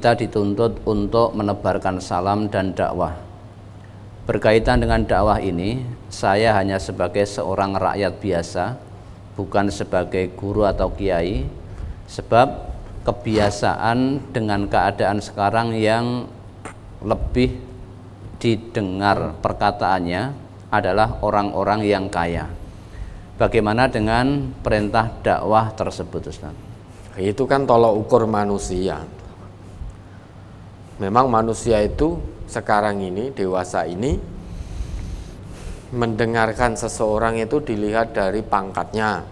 kita dituntut untuk menebarkan salam dan dakwah. Berkaitan dengan dakwah ini, saya hanya sebagai seorang rakyat biasa, bukan sebagai guru atau kiai, sebab kebiasaan dengan keadaan sekarang yang lebih didengar perkataannya adalah orang-orang yang kaya. Bagaimana dengan perintah dakwah tersebut, Ustaz? Itu kan tolak ukur manusia. Memang manusia itu sekarang ini, dewasa ini, mendengarkan seseorang itu dilihat dari pangkatnya,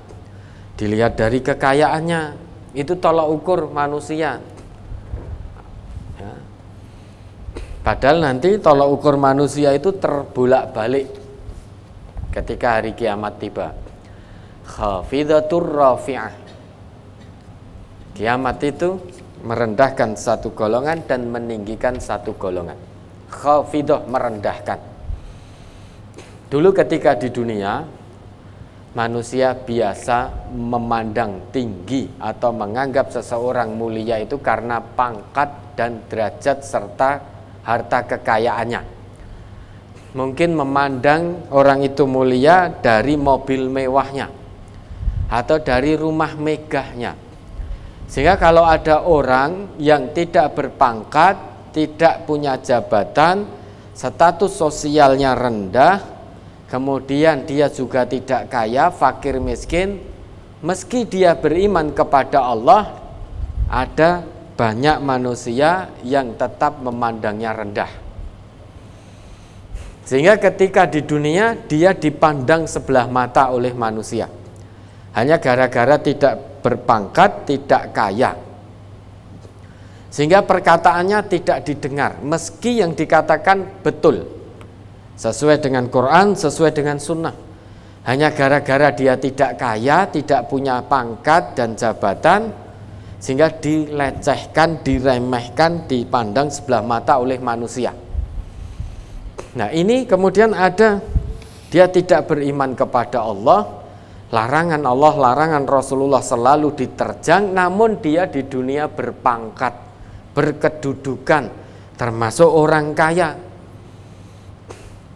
dilihat dari kekayaannya. Itu tolak ukur manusia ya. Padahal nanti tolak ukur manusia itu terbolak-balik ketika hari kiamat tiba. Khafidatur rafi'ah. Kiamat itu merendahkan satu golongan dan meninggikan satu golongan. Khafidah, merendahkan. Dulu ketika di dunia, manusia biasa memandang tinggi atau menganggap seseorang mulia itu karena pangkat dan derajat serta harta kekayaannya. Mungkin memandang orang itu mulia dari mobil mewahnya atau dari rumah megahnya. Sehingga kalau ada orang yang tidak berpangkat, tidak punya jabatan, status sosialnya rendah, kemudian dia juga tidak kaya, fakir miskin, meski dia beriman kepada Allah, ada banyak manusia yang tetap memandangnya rendah. Sehingga ketika di dunia dia dipandang sebelah mata oleh manusia, hanya gara-gara tidak berpangkat, tidak kaya, sehingga perkataannya tidak didengar, meski yang dikatakan betul, sesuai dengan Quran, sesuai dengan sunnah. Hanya gara-gara dia tidak kaya, tidak punya pangkat dan jabatan, sehingga dilecehkan, diremehkan, dipandang sebelah mata oleh manusia. Nah ini kemudian ada, dia tidak beriman kepada Allah, larangan Allah, larangan Rasulullah selalu diterjang, namun dia di dunia berpangkat, berkedudukan, termasuk orang kaya.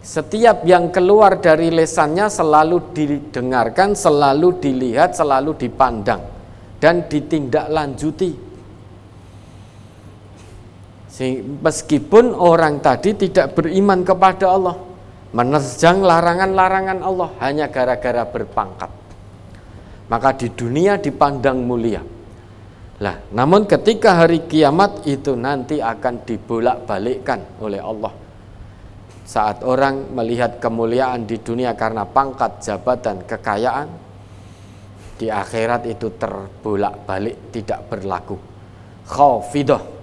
Setiap yang keluar dari lisannya selalu didengarkan, selalu dilihat, selalu dipandang, dan ditindaklanjuti. Meskipun orang tadi tidak beriman kepada Allah, menerjang larangan-larangan Allah hanya gara-gara berpangkat, maka di dunia dipandang mulia. Lah, namun ketika hari kiamat itu nanti akan dibolak-balikkan oleh Allah. Saat orang melihat kemuliaan di dunia karena pangkat, jabatan, kekayaan, di akhirat itu terbolak-balik, tidak berlaku. Khafidah.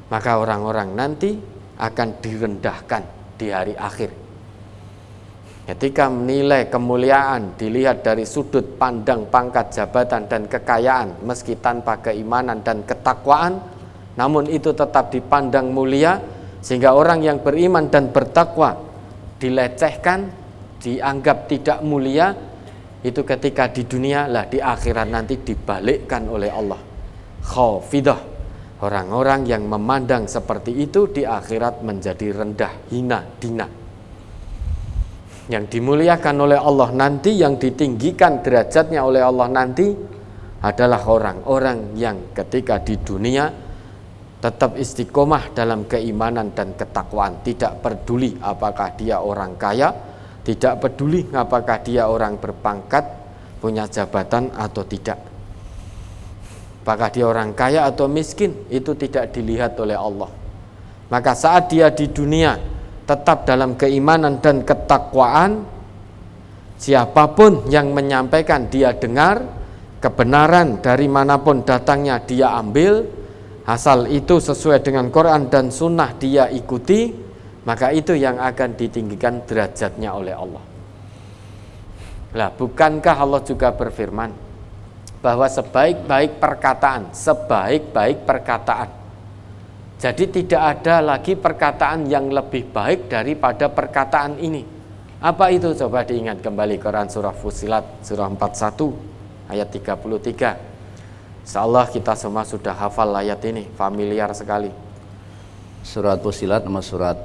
Maka orang-orang nanti akan direndahkan di hari akhir. Ketika menilai kemuliaan dilihat dari sudut pandang pangkat, jabatan, dan kekayaan, meski tanpa keimanan dan ketakwaan, namun itu tetap dipandang mulia, sehingga orang yang beriman dan bertakwa dilecehkan, dianggap tidak mulia, itu ketika di dunia, lah di akhirat nanti dibalikkan oleh Allah. Khafidah. Orang-orang yang memandang seperti itu di akhirat menjadi rendah, hina, dina. Yang dimuliakan oleh Allah nanti, yang ditinggikan derajatnya oleh Allah nanti adalah orang-orang yang ketika di dunia tetap istiqomah dalam keimanan dan ketakwaan, tidak peduli apakah dia orang kaya, tidak peduli apakah dia orang berpangkat, punya jabatan atau tidak, apakah dia orang kaya atau miskin, itu tidak dilihat oleh Allah. Maka saat dia di dunia tetap dalam keimanan dan ketakwaan, siapapun yang menyampaikan dia dengar, kebenaran dari manapun datangnya dia ambil, asal itu sesuai dengan Quran dan sunnah dia ikuti, maka itu yang akan ditinggikan derajatnya oleh Allah. Lah, bukankah Allah juga berfirman bahwa sebaik-baik perkataan, jadi tidak ada lagi perkataan yang lebih baik daripada perkataan ini. Apa itu? Coba diingat kembali Quran surah Fussilat surah 41 ayat 33. Insyaallah kita semua sudah hafal ayat ini, familiar sekali. Surat Fussilat nomor surat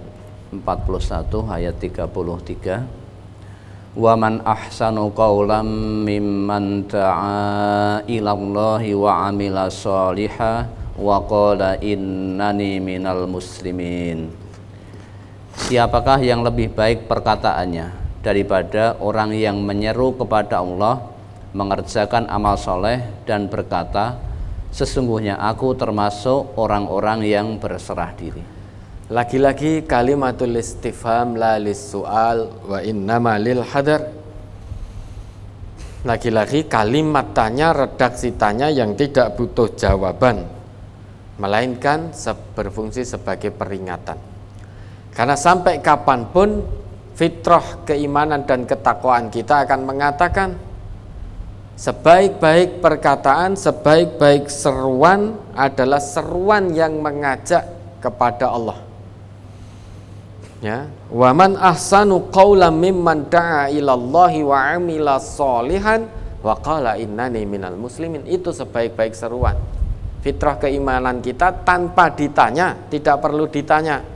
41 ayat 33. Wa man ahsanu qawlan mimman da'a ilallahi wa amila sholihan wa qala innani minal muslimin. Siapakah yang lebih baik perkataannya daripada orang yang menyeru kepada Allah, mengerjakan amal soleh dan berkata, sesungguhnya aku termasuk orang-orang yang berserah diri. Lagi-lagi kalimatul istifham la lis-su'al wa innama lil hadar. Lagi-lagi kalimat tanya, redaksi tanya yang tidak butuh jawaban, melainkan berfungsi sebagai peringatan. Karena sampai kapanpun fitrah keimanan dan ketakwaan kita akan mengatakan sebaik-baik perkataan, sebaik-baik seruan adalah seruan yang mengajak kepada Allah. Ya, wa man ahsanu qawlan mimman da'a ilallahi wa amila sholihan wa qala innani minal muslimin. Itu sebaik-baik seruan. Fitrah keimanan kita tanpa ditanya, tidak perlu ditanya,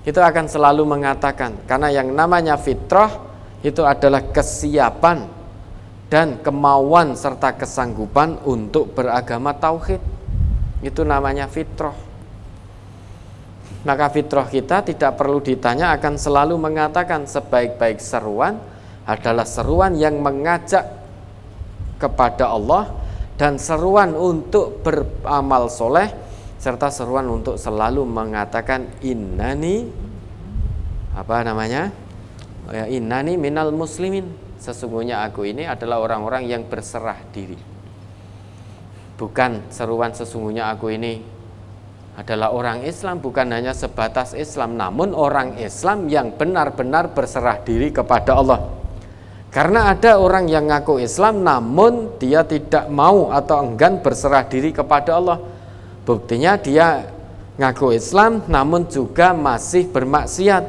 itu akan selalu mengatakan, karena yang namanya fitrah itu adalah kesiapan dan kemauan serta kesanggupan untuk beragama tauhid. Itu namanya fitrah. Maka fitrah kita tidak perlu ditanya, akan selalu mengatakan sebaik-baik seruan adalah seruan yang mengajak kepada Allah dan seruan untuk beramal soleh, serta seruan untuk selalu mengatakan innani innani minal muslimin, sesungguhnya aku ini adalah orang-orang yang berserah diri. Bukan seruan sesungguhnya aku ini adalah orang Islam, bukan hanya sebatas Islam, namun orang Islam yang benar-benar berserah diri kepada Allah. Karena ada orang yang ngaku Islam namun dia tidak mau atau enggan berserah diri kepada Allah. Buktinya dia ngaku Islam namun juga masih bermaksiat.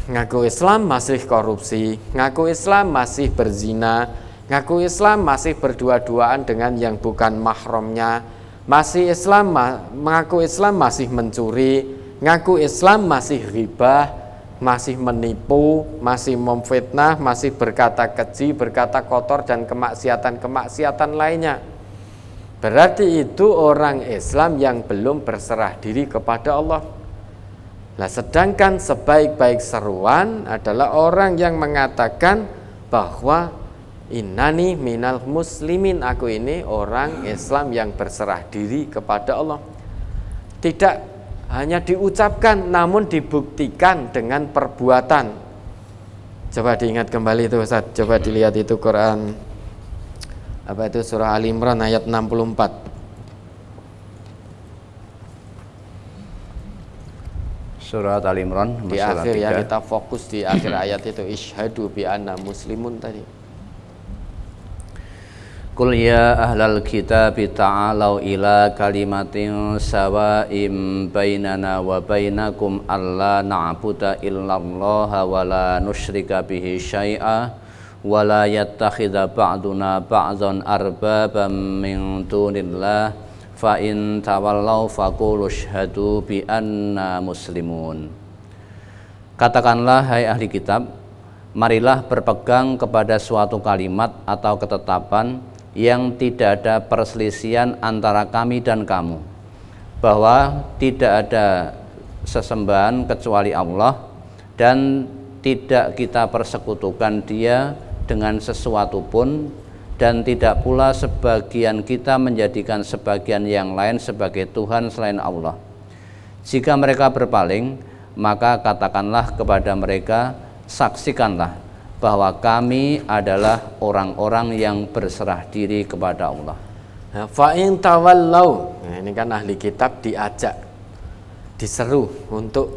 Ngaku Islam masih korupsi, ngaku Islam masih berzina, ngaku Islam masih berdua-duaan dengan yang bukan mahramnya, masih Islam, mengaku Islam masih mencuri, ngaku Islam masih ghibah, masih menipu, masih memfitnah, masih berkata keji, berkata kotor dan kemaksiatan-kemaksiatan lainnya. Berarti itu orang Islam yang belum berserah diri kepada Allah. Nah, sedangkan sebaik-baik seruan adalah orang yang mengatakan bahwa innani minal muslimin, aku ini orang Islam yang berserah diri kepada Allah. Tidak hanya diucapkan namun dibuktikan dengan perbuatan. Coba diingat kembali itu Ustaz, coba dilihat itu Quran surah Ali Imran ayat 64. Surat Ali Imran di akhir 3. Ya, kita fokus di akhir ayat itu, isyhadu bi anna muslimun tadi. Qul ya ahlal kitab ta'alau ila kalimatin sawa'im bainana wa bainakum alla na'budu illallaha wa la nusyrika bihi syai'a wa la yattakhidha ba'duna ba'dhan arbaban min dunillah fa in tawallaw faqulu syhadu bi anna muslimun. Katakanlah, hai ahli kitab, marilah berpegang kepada suatu kalimat atau ketetapan yang tidak ada perselisihan antara kami dan kamu, bahwa tidak ada sesembahan kecuali Allah dan tidak kita persekutukan Dia dengan sesuatu pun, dan tidak pula sebagian kita menjadikan sebagian yang lain sebagai Tuhan selain Allah. Jika mereka berpaling, maka katakanlah kepada mereka, saksikanlah bahwa kami adalah orang-orang yang berserah diri kepada Allah. Fa in tawallau, ini kan ahli kitab diajak, diseru untuk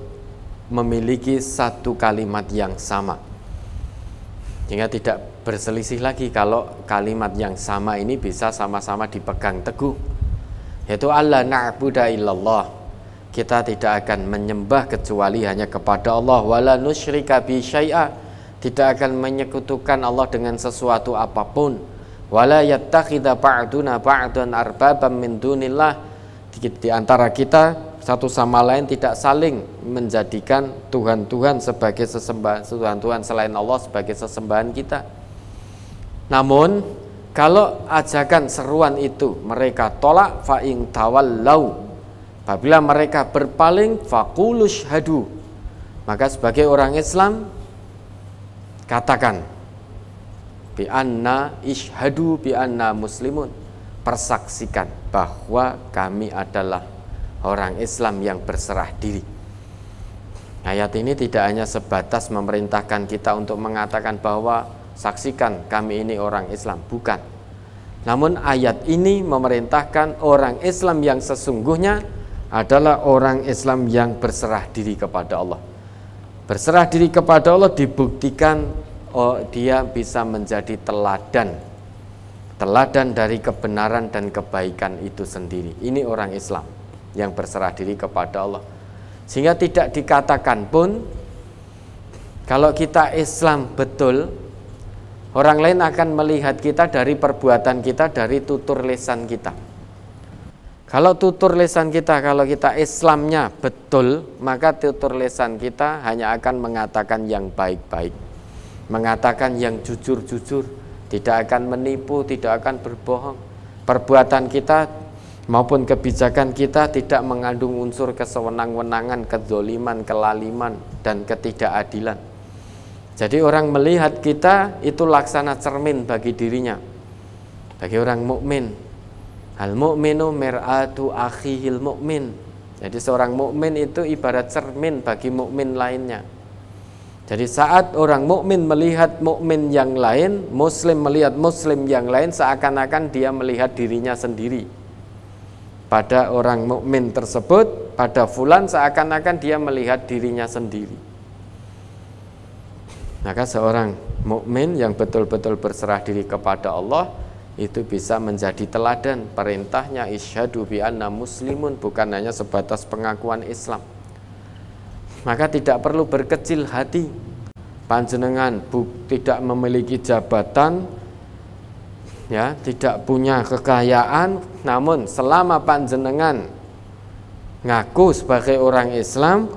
memiliki satu kalimat yang sama, sehingga tidak berselisih lagi kalau kalimat yang sama ini bisa sama-sama dipegang teguh, yaitu alla na'budu illallah, kita tidak akan menyembah kecuali hanya kepada Allah, wala nusyrika bi syai'a, tidak akan menyekutukan Allah dengan sesuatu apapun, wala yattakhidha ba'duna ba'dan arbaban min dunillah, di antara kita satu sama lain tidak saling menjadikan Tuhan-Tuhan sebagai sesembahan, Tuhan-Tuhan selain Allah sebagai sesembahan kita. Namun kalau ajakan seruan itu mereka tolak, fa in tawallau, apabila mereka berpaling, faqulu syhadu, maka sebagai orang Islam katakan bi anna ishhadu bi anna muslimun, persaksikan bahwa kami adalah orang Islam yang berserah diri. Ayat ini tidak hanya sebatas memerintahkan kita untuk mengatakan bahwa saksikan kami ini orang Islam, bukan. Namun ayat ini memerintahkan orang Islam yang sesungguhnya adalah orang Islam yang berserah diri kepada Allah. Berserah diri kepada Allah dibuktikan dia bisa menjadi teladan dari kebenaran dan kebaikan itu sendiri. Ini orang Islam yang berserah diri kepada Allah. Sehingga tidak dikatakan pun kalau kita Islam betul, orang lain akan melihat kita dari perbuatan kita, dari tutur lisan kita. Kalau tutur lisan kita, kalau kita Islamnya betul, maka tutur lisan kita hanya akan mengatakan yang baik-baik, mengatakan yang jujur-jujur, tidak akan menipu, tidak akan berbohong. Perbuatan kita maupun kebijakan kita tidak mengandung unsur kesewenang-wenangan, kedzoliman, kelaliman, dan ketidakadilan. Jadi orang melihat kita itu laksana cermin bagi dirinya. Bagi orang mukmin, al mu'minu mir'atu akhihil mu'min. Jadi seorang mukmin itu ibarat cermin bagi mukmin lainnya. Jadi saat orang mukmin melihat mukmin yang lain, muslim melihat muslim yang lain, seakan-akan dia melihat dirinya sendiri. Pada orang mukmin tersebut, pada fulan, seakan-akan dia melihat dirinya sendiri. Maka seorang mukmin yang betul-betul berserah diri kepada Allah itu bisa menjadi teladan. Perintahnya isyhadu bi anna muslimun bukan hanya sebatas pengakuan Islam. Maka tidak perlu berkecil hati. Panjenengan tidak memiliki jabatan, ya, tidak punya kekayaan, namun selama panjenengan ngaku sebagai orang Islam,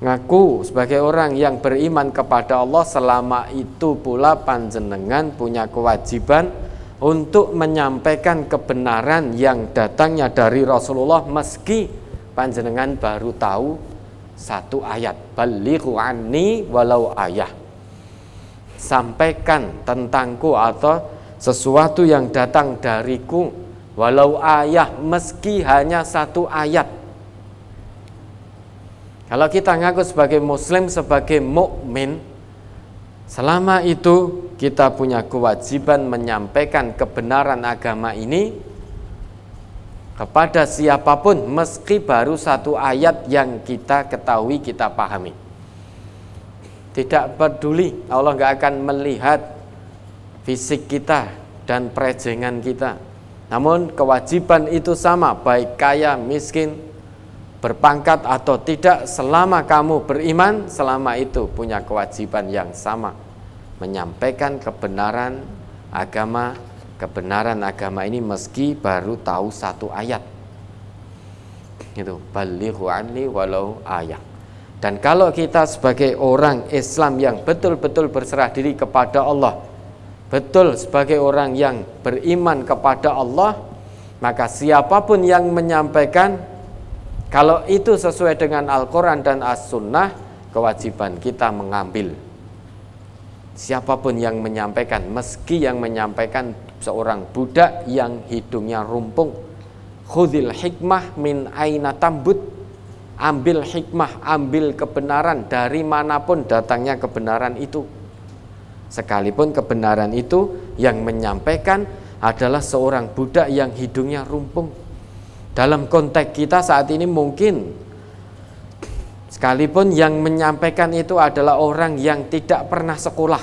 ngaku sebagai orang yang beriman kepada Allah, selama itu pula panjenengan punya kewajiban untuk menyampaikan kebenaran yang datangnya dari Rasulullah meski panjenengan baru tahu satu ayat. Balighu anni walau ayah. Sampaikan tentangku atau sesuatu yang datang dariku walau ayat, meski hanya satu ayat. Kalau kita ngaku sebagai muslim, sebagai mukmin, selama itu kita punya kewajiban menyampaikan kebenaran agama ini kepada siapapun meski baru satu ayat yang kita ketahui, kita pahami. Tidak peduli, Allah nggak akan melihat fisik kita dan prejengan kita. Namun kewajiban itu sama, baik kaya, miskin, berpangkat atau tidak, selama kamu beriman, selama itu punya kewajiban yang sama, menyampaikan kebenaran agama ini meski baru tahu satu ayat. Itu balighu anni walau ayat. Dan kalau kita sebagai orang Islam yang betul-betul berserah diri kepada Allah, betul sebagai orang yang beriman kepada Allah, maka siapapun yang menyampaikan, kalau itu sesuai dengan Al-Quran dan As-Sunnah, kewajiban kita mengambil. Siapapun yang menyampaikan, meski yang menyampaikan seorang budak yang hidungnya rumpung, khudhil hikmah min aina tambut, ambil hikmah, ambil kebenaran dari manapun datangnya kebenaran itu. Sekalipun kebenaran itu yang menyampaikan adalah seorang budak yang hidungnya rumpung. Dalam konteks kita saat ini mungkin sekalipun yang menyampaikan itu adalah orang yang tidak pernah sekolah.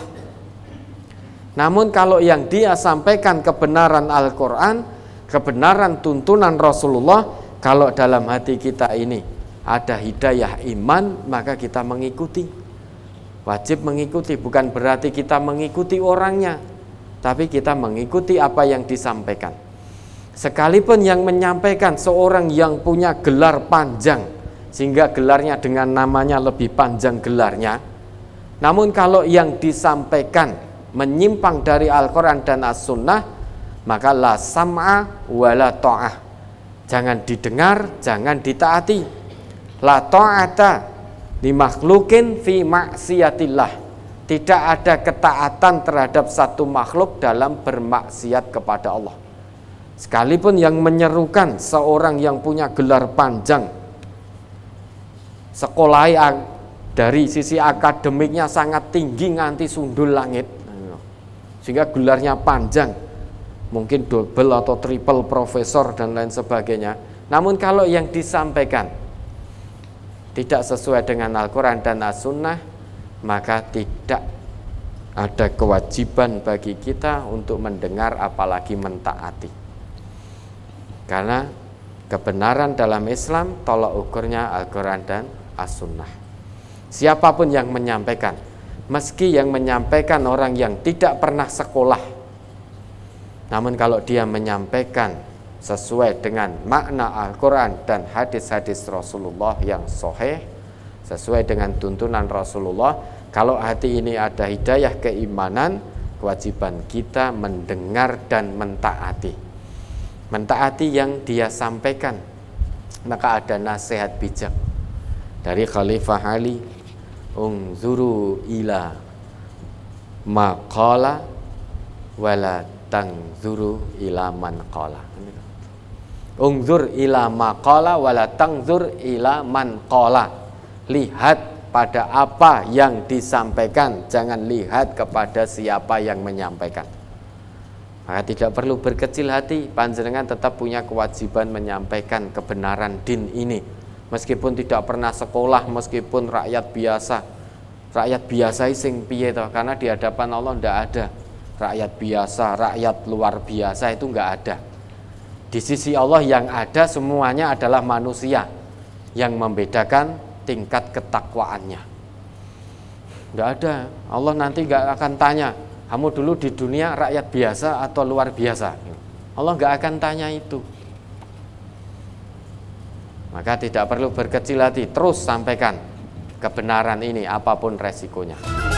Namun kalau yang dia sampaikan kebenaran Al-Quran, kebenaran tuntunan Rasulullah, kalau dalam hati kita ini ada hidayah iman, maka kita mengikuti. Wajib mengikuti, bukan berarti kita mengikuti orangnya, tapi kita mengikuti apa yang disampaikan. Sekalipun yang menyampaikan seorang yang punya gelar panjang, sehingga gelarnya dengan namanya lebih panjang gelarnya. Namun kalau yang disampaikan menyimpang dari Al-Quran dan As-Sunnah, maka la sam'a wa la ta'ah, jangan didengar, jangan ditaati. La ta'ata li makhlukin fi maksiatillah, tidak ada ketaatan terhadap satu makhluk dalam bermaksiat kepada Allah. Sekalipun yang menyerukan seorang yang punya gelar panjang, sekolah dari sisi akademiknya sangat tinggi nganti sundul langit, sehingga gelarnya panjang, mungkin double atau triple profesor dan lain sebagainya. Namun kalau yang disampaikan tidak sesuai dengan Al-Quran dan As-Sunnah, maka tidak ada kewajiban bagi kita untuk mendengar apalagi mentaati. Karena kebenaran dalam Islam tolak ukurnya Al-Quran dan As-Sunnah. Siapapun yang menyampaikan, meski yang menyampaikan orang yang tidak pernah sekolah, namun kalau dia menyampaikan sesuai dengan makna Al-Quran dan hadis-hadis Rasulullah yang sahih, sesuai dengan tuntunan Rasulullah, kalau hati ini ada hidayah keimanan, kewajiban kita mendengar dan mentaati. Mentaati yang dia sampaikan. Maka ada nasihat bijak dari Khalifah Ali, unzuru ila maqala wala tangzuru ila man qala. Unzur ila maqala wala tangzur ila man qala. Lihat pada apa yang disampaikan, jangan lihat kepada siapa yang menyampaikan. Maka tidak perlu berkecil hati, panjenengan tetap punya kewajiban menyampaikan kebenaran din ini. Meskipun tidak pernah sekolah, meskipun rakyat biasa. Rakyat biasa sing piye toh, karena di hadapan Allah tidak ada rakyat biasa, rakyat luar biasa, itu enggak ada. Di sisi Allah yang ada semuanya adalah manusia. Yang membedakan tingkat ketakwaannya. Tidak ada. Allah nanti nggak akan tanya, kamu dulu di dunia rakyat biasa atau luar biasa. Allah nggak akan tanya itu. Maka tidak perlu berkecil hati, terus sampaikan kebenaran ini apapun resikonya.